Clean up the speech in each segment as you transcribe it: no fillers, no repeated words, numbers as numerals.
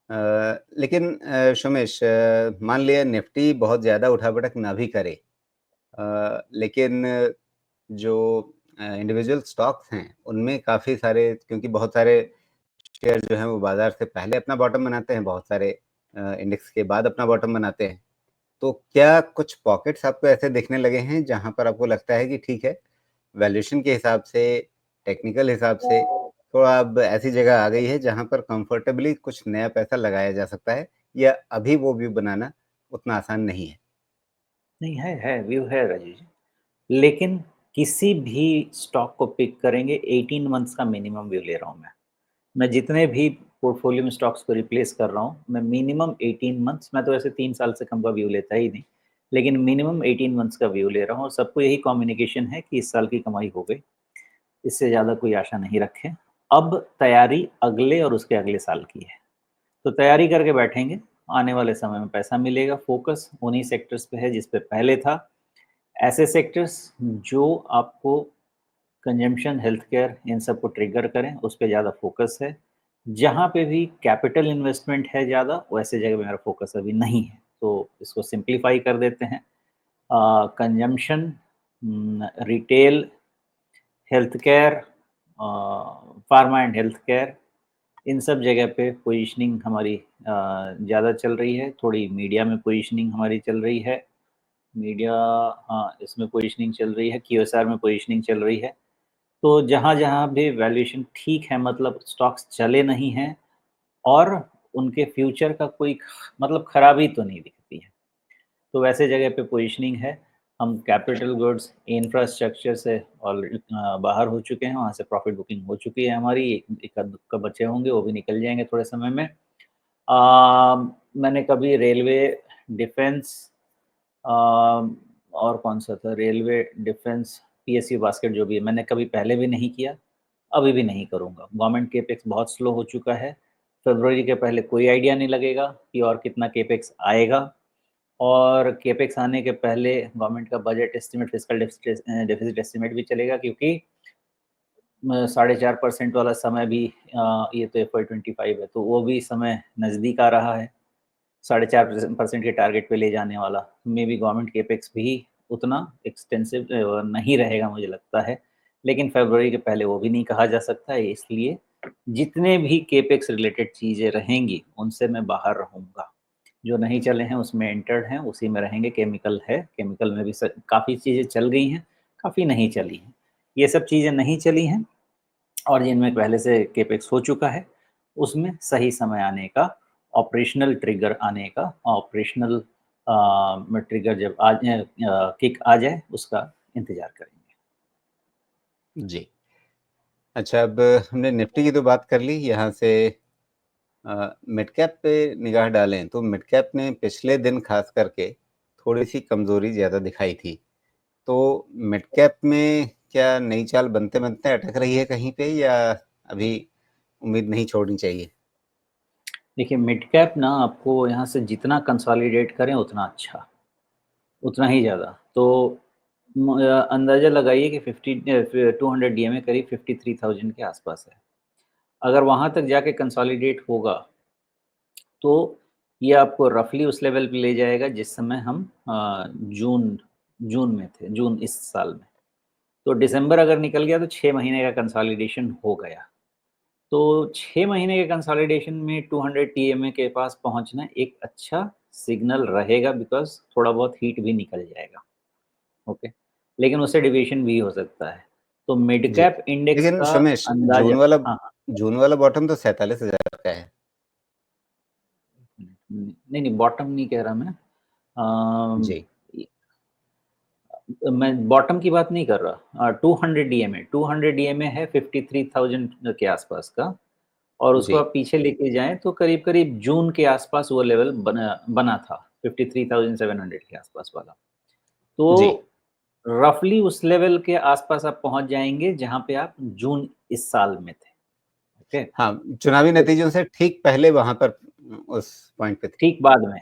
लेकिन शोमेश, मान लिया निफ्टी बहुत ज़्यादा उठा-पटक ना भी करे, लेकिन जो इंडिविजुअल स्टॉक्स हैं, उनमें काफ़ी सारे, क्योंकि बहुत सारे शेयर जो हैं वो बाज़ार से पहले अपना बॉटम बनाते हैं, बहुत सारे इंडेक्स के बाद अपना बॉटम बनाते हैं। तो क्या कुछ पॉकेट्स आपको ऐसे दिखने लगे हैं जहाँ पर आपको लगता है कि ठीक है, वैल्यूएशन के हिसाब से, टेक्निकल हिसाब से थोड़ा अब ऐसी जगह आ गई है जहाँ पर कंफर्टेबली कुछ नया पैसा लगाया जा सकता है, या अभी वो व्यू बनाना उतना आसान नहीं है? नहीं, है, व्यू है राजीव जी। लेकिन किसी भी स्टॉक को पिक करेंगे 18 मंथ्स का मिनिमम व्यू ले रहा हूँ मैं। मैं जितने भी पोर्टफोलियो में स्टॉक्स को रिप्लेस कर रहा हूँ, मैं मिनिमम 18 मंथ्स, मैं तो ऐसे 3 साल से कम का व्यू लेता ही नहीं, लेकिन मिनिमम 18 मंथ्स का व्यू ले रहा हूँ और सबको यही कम्युनिकेशन है कि इस साल की कमाई हो गई, इससे ज़्यादा कोई आशा नहीं रखें। अब तैयारी अगले और उसके अगले साल की है। तो तैयारी करके बैठेंगे, आने वाले समय में पैसा मिलेगा, फ़ोकस उन्हीं सेक्टर्स पे है जिस पे पहले था। ऐसे सेक्टर्स जो आपको कंजम्पशन, हेल्थ केयर इन सब को ट्रिगर करें, उस पे ज़्यादा फ़ोकस है। जहाँ पे भी कैपिटल इन्वेस्टमेंट है ज़्यादा, वैसे जगह पे मेरा फ़ोकस अभी नहीं है। तो इसको सिंप्लीफाई कर देते हैं। Consumption, retail, health care, pharma and health care, इन सब जगह पे पोजीशनिंग हमारी ज़्यादा चल रही है। थोड़ी मीडिया में पोजीशनिंग हमारी चल रही है। मीडिया, हाँ, इसमें पोजीशनिंग चल रही है, क्यूएसआर में पोजीशनिंग चल रही है। तो जहाँ-जहाँ भी वैल्यूएशन ठीक है, मतलब स्टॉक्स चले नहीं हैं और उनके फ्यूचर का कोई मतलब खराबी तो नहीं दिखती है। तो वैसे जगह पे पोजीशनिंग है। हम कैपिटल गुड्स, इंफ्रास्ट्रक्चर से ऑलरेडी बाहर हो चुके हैं, वहाँ से प्रॉफिट बुकिंग हो चुकी है हमारी। इक्का-दुक्का बचे होंगे, वो भी निकल जाएँगे थोड़े समय में। मैंने कभी रेलवे, डिफेंस, और कौन-सा था, रेलवे, डिफेंस, पीएसयू बास्केट जो भी है, मैंने कभी पहले भी नहीं किया, अभी भी नहीं करूँगा। गवर्नमेंट केपेक्स बहुत स्लो हो चुका है। फ़रवरी के पहले कोई आइडिया नहीं लगेगा कि और कितना केपेक्स आएगा, और केपेक्स आने के पहले गवर्नमेंट का budget estimate, fiscal deficit estimate भी चलेगा, क्योंकि 4.5% वाला समय भी, ये तो FY 25 है, तो वो भी समय नज़दीक आ रहा है। 4.5% के टारगेट पे ले जाने वाला। मे बी गवर्नमेंट केपेक्स भी उतना एक्सटेंसिव नहीं रहेगा मुझे लगता है। लेकिन फ़रवरी के पहले वो भी नहीं कहा जा सकता है, इसलिए जितने भी केपेक्स रिलेटेड चीज़ें रहेंगी, उनसे मैं बाहर रहूँगा। जो नहीं चले हैं उसमें एंटर्ड हैं, उसी में रहेंगे। केमिकल है, केमिकल में भी काफ़ी चीज़ें चल गई हैं, काफ़ी नहीं चली हैं। ये सब चीज़ें नहीं चली हैं और जिनमें पहले से केपेक्स हो चुका है, उसमें सही समय आने का, ऑपरेशनल ट्रिगर आने का, ऑपरेशनल में ट्रिगर जब आ जाए, किक आ जाए, उसका इंतज़ार करेंगे। जी। अच्छा, अब हमने निफ्टी की तो बात कर ली, यहाँ से मिड कैप पे निगाह डालें तो मिड कैप ने पिछले दिन खास करके थोड़ी-सी कमज़ोरी ज़्यादा दिखाई थी। तो मिड कैप में क्या नई चाल बनते-बनते अटक रही है कहीं पे, या अभी उम्मीद नहीं छोड़नी चाहिए? देखिए, मिड कैप ना आपको यहाँ से जितना कंसोलिडेट करें उतना अच्छा, उतना ही ज़्यादा। तो अंदाज़ा लगाइए कि 200 डीएमए करीब 53,000 के आसपास है। अगर वहाँ तक जाके कंसोलिडेट होगा, तो ये आपको रफ़ली उस लेवल पे ले जाएगा जिस समय हम जून जून में थे, जून इस साल में। तो दिसंबर अगर निकल गया तो 6 महीने का कंसोलिडेशन हो गया। तो 6 महीने के कंसोलिडेशन में 200 टीएमए के पास पहुँचना एक अच्छा सिग्नल रहेगा, बिकॉज़ थोड़ा बहुत हीट भी निकल जाएगा, ओके। लेकिन उससे डेविएशन भी हो सकता है। तो मिड जी। कैप इंडेक्स लेकिन का शमेश, अंदाज़ा, हाँ, हाँ। जून वाला बॉटम तो 47,000 का है। नहीं, नहीं, बॉटम नहीं कह रहा मैं। अम, जी, मैं बॉटम की बात नहीं कर रहा। 200 डीएमए है 53,000 के आसपास का, और उसको जी, आप पीछे लेके जाएँ तो करीब-करीब जून के आसपास वो लेवल बना बना था, 53,700 के आसपास वाला। जी। तो रफ़ली उस लेवल के आसपास आप पहुँच जाएँगे जहाँ पे आप जून इस साल में थे, ओके? हाँ, चुनावी तो नतीजों से ठीक पहले वहाँ पर उस पॉइंट पे थे। ठीक बाद में,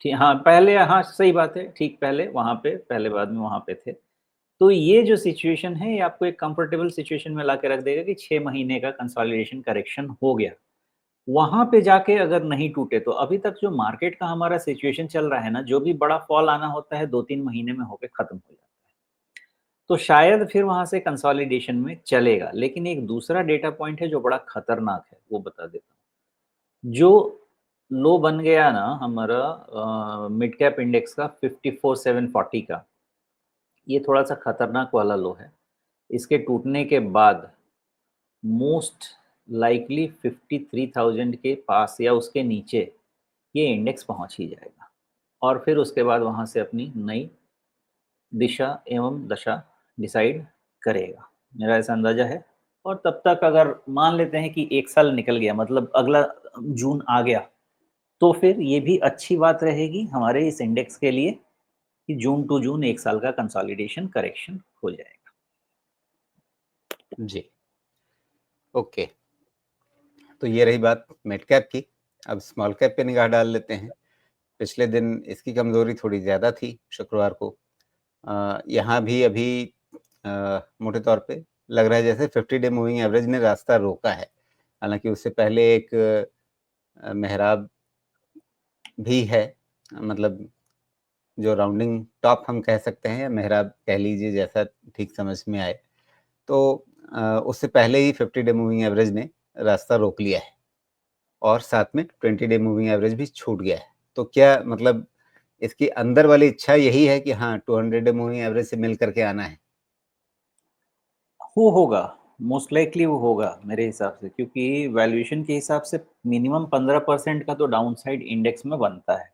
हाँ, पहले, हाँ, सही बात है, ठीक पहले वहाँ पे, पहले बाद में वहाँ पे थे। तो ये जो सिचुएशन है, ये आपको एक कंफर्टेबल सिचुएशन में लाके रख देगा कि 6 महीने का कंसोलिडेशन करेक्शन हो गया। वहाँ पे जाके अगर नहीं टूटे तो अभी तक जो मार्केट का हमारा सिचुएशन चल रहा है ना, जो भी बड़ा फॉल आना होता है 2-3 महीने में होके खत्म हो जाता है। तो शायद फिर वहाँ से कंसोलिडेशन में चलेगा। लेकिन एक दूसरा डेटा पॉइंट है जो बड़ा खतरनाक है, वो बता देता हूँ। जो लो बन गया ना हमारा मिड कैप इंडेक्स का 54,740 का, ये थोड़ा-सा खतरनाक वाला लो है। इसके टूटने के बाद मोस्ट लाइकली 53,000 के पास या उसके नीचे ये इंडेक्स पहुँच ही जाएगा और फिर उसके बाद वहाँ से अपनी नई दिशा एवं दशा डिसाइड करेगा। मेरा ऐसा अंदाज़ा है और तब तक अगर मान लेते हैं कि 1 साल निकल गया मतलब अगला जून आ गया, तो फिर ये भी अच्छी बात रहेगी हमारे इस इंडेक्स के लिए कि जून टू जून 1 साल का कंसोलिडेशन करेक्शन हो जाएगा। जी, ओके। तो ये रही बात मिड कैप की। अब स्मॉल कैप पे निगाह डाल लेते हैं। पिछले दिन इसकी कमज़ोरी थोड़ी ज़्यादा थी शुक्रवार को। यहाँ भी अभी मोटे तौर पे लग रहा है जैसे 50 डे मूविंग एवरेज ने रास्ता रोका है। हालाँकि उससे पहले एक मेहराब भी है, मतलब जो राउंडिंग टॉप हम कह सकते हैं या मेहराब कह लीजिए, जैसा ठीक समझ में आए। तो उससे पहले ही 50 डे मूविंग एवरेज ने रास्ता रोक लिया है और साथ में 20 डे मूविंग एवरेज भी छूट गया है। तो क्या मतलब इसकी अंदर वाली इच्छा यही है कि हाँ, 200 डे मूविंग एवरेज से मिल कर के आना है? वो होगा, मोस्ट लाइकली वो होगा मेरे हिसाब से क्योंकि वैल्यूएशन के हिसाब से मिनिमम 15% का तो डाउनसाइड इंडेक्स में बनता है।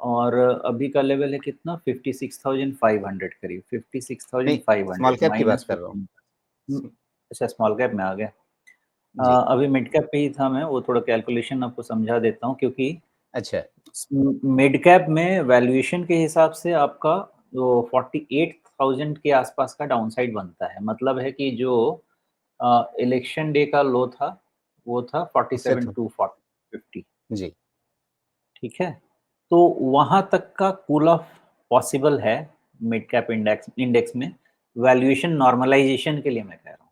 और अभी का लेवल है कितना 56,500 करीब नहीं, 56,500 स्मॉल कैप की बात माइनस कर रहा हूँ। 15। स अच्छा स्मॉल कैप में आ गया। जी, अभी मिड कैप पे ही था मैं, वो थोड़ा कैलकुलेशन आपको समझा देता हूँ क्योंकि अच्छा, मिड कैप में वैल्यूएशन के हिसाब से आपका वो 48,000 के आसपास का डाउनसाइड बनता है। मतलब है कि जो इलेक्शन डे का लो था, वो था उससे 47 तो टू 50। जी, ठीक है? तो वहाँ तक का कूल ऑफ पॉसिबल है मिड कैप इंडेक्स इंडेक्स में, वैल्यूएशन नॉर्मलाइज़ेशन के लिए मैं कह रहा हूँ।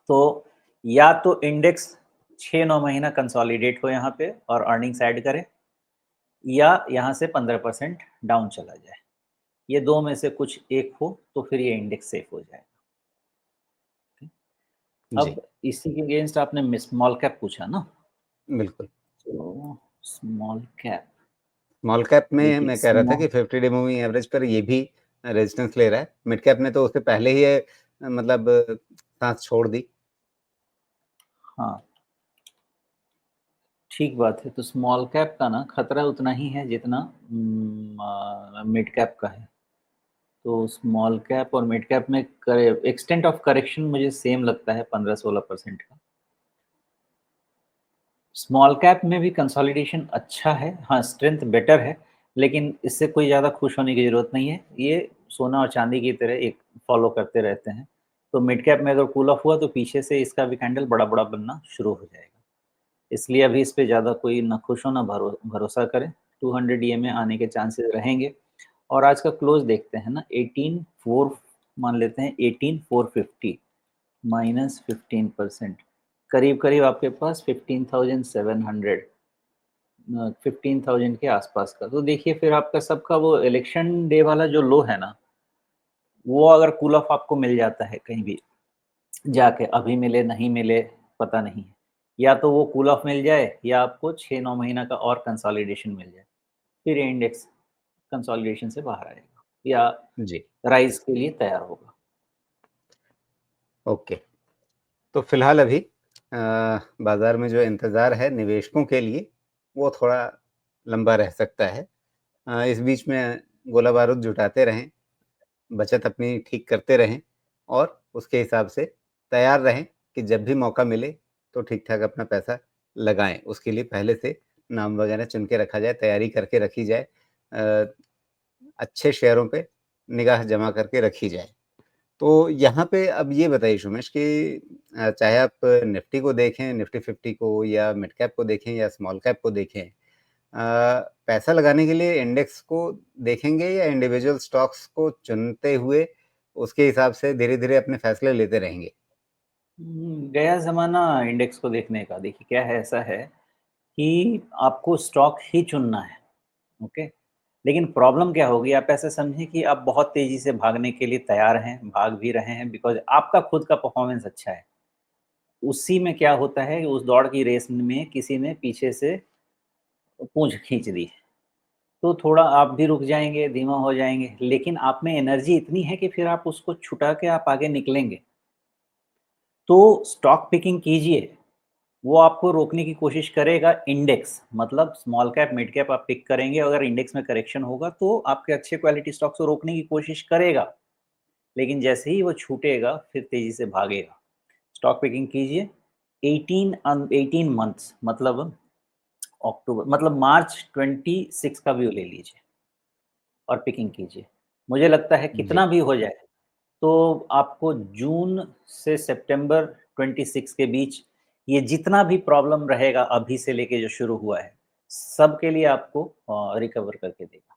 तो या तो इंडेक्स 6-9 महीना कंसोलिडेट हो यहाँ पे और अर्निंग्स ऐड करे या यहाँ से 15% डाउन चला जाए। ये 2 में से कुछ एक हो तो फिर ये इंडेक्स सेफ हो जाएगा। जी, अब इसी के अगेंस्ट आपने स्मॉल कैप पूछा ना? बिल्कुल। तो स्मॉल कैप स्मॉल कैप में देखिए मैं कह रहा था स्मॉल कि 50 डे मूविंग एवरेज पर ये भी रेजिस्टेंस ले रहा है। मिड कैप ने तो उससे पहले ही ये मतलब साँस छोड़ दी। हाँ, ठीक बात है। तो स्मॉल कैप का ना खतरा उतना ही है जितना मिड कैप का है। तो स्मॉल कैप और मिड कैप में करे एक्सटेंट ऑफ करेक्शन मुझे सेम लगता है 15-16% का। स्मॉल कैप में भी कंसोलिडेशन अच्छा है, हाँ, स्ट्रेंथ बेटर है, लेकिन इससे कोई ज़्यादा खुश होने की ज़रूरत नहीं है। ये सोना और चांदी की तरह एक फॉलो करते रहते हैं। तो मिड कैप में अगर कूल ऑफ हुआ तो पीछे से इसका भी कैंडल बड़ा-बड़ा बनना शुरू हो जाएगा। इसलिए अभी इस पे ज़्यादा कोई ना खुश हो ना भरोसा करे। 200 ईएमए आने के चांसेस रहेंगे और आज का क्लोज़ देखते हैं ना 18,4 मान लेते हैं 18,450 माइनस 15% करीब-करीब आपके पास 15,700 15,000 के आसपास का। तो देखिए फिर आपका सबका वो इलेक्शन डे वाला जो लो है ना, वो अगर कूल ऑफ आपको मिल जाता है कहीं भी जाके, अभी मिले, नहीं मिले, पता नहीं है। या तो वो कूल ऑफ मिल जाए या आपको 6-9 महीना का और कंसोलिडेशन मिल जाए। फिर ये इंडेक्स कंसोलिडेशन से बाहर आएगा या जी, राइज़ के लिए तैयार होगा। ओके। तो फिलहाल अभी बाज़ार में जो इंतज़ार है निवेशकों के लिए, वो थोड़ा लंबा रह सकता है। इस बीच में गोला-बारूद जुटाते रहें, बचत अपनी ठीक करते रहें और उसके हिसाब से तैयार रहें कि जब भी मौका मिले, तो ठीक-ठाक अपना पैसा लगाएँ। उसके लिए पहले से नाम वगैरह चुन के रखा जाए, तैयारी करके रखी जाए। अ, अच्छे शेयरों पे निगाह जमा करके रखी जाए। तो यहाँ पे अब ये बताइए शुमेश कि चाहे आप निफ्टी को देखें, निफ्टी 50 को या मिड कैप को देखें या स्मॉल कैप को देखें, पैसा लगाने के लिए इंडेक्स को देखेंगे या इंडिविजुअल स्टॉक्स को चुनते हुए उसके हिसाब से धीरे-धीरे अपने फैसले लेते रहेंगे? गया ज़माना इंडेक्स को देखने का। देखिए क्या है, ऐसा है कि आपको स्टॉक ही चुनना है, ओके? लेकिन प्रॉब्लम क्या होगी, आप ऐसे समझिए कि आप बहुत तेज़ी से भागने के लिए तैयार हैं, भाग भी रहे हैं बिकॉज़ आपका खुद का परफ़ॉर्मेंस अच्छा है। उसी में क्या होता है, उस दौड़ की रेस में किसी ने पीछे से पूँछ खींच दी, तो थोड़ा आप भी रुक जाएँगे, धीमा हो जाएँगे, लेकिन आप में एनर्जी इतनी है कि फिर आप उसको छुटा के आप आगे निकलेंगे। तो स्टॉक पिकिंग कीजिए, वो आपको रोकने की कोशिश करेगा इंडेक्स, मतलब स्मॉल कैप, मिड कैप आप पिक करेंगे, अगर इंडेक्स में करेक्शन होगा तो आपके अच्छे क्वालिटी स्टॉक्स को रोकने की कोशिश करेगा, लेकिन जैसे ही वो छूटेगा फिर तेज़ी से भागेगा। स्टॉक पिकिंग कीजिए, 18 मंथ्स मतलब अक्टूबर मतलब मार्च 26 का व्यू ले लीजिए और पिकिंग कीजिए। मुझे लगता है जी। कितना भी हो जाए, तो आपको जून से सितंबर 26 के बीच ये जितना भी प्रॉब्लम रहेगा अभी से लेके जो शुरू हुआ है, सब के लिए आपको रिकवर करके देगा।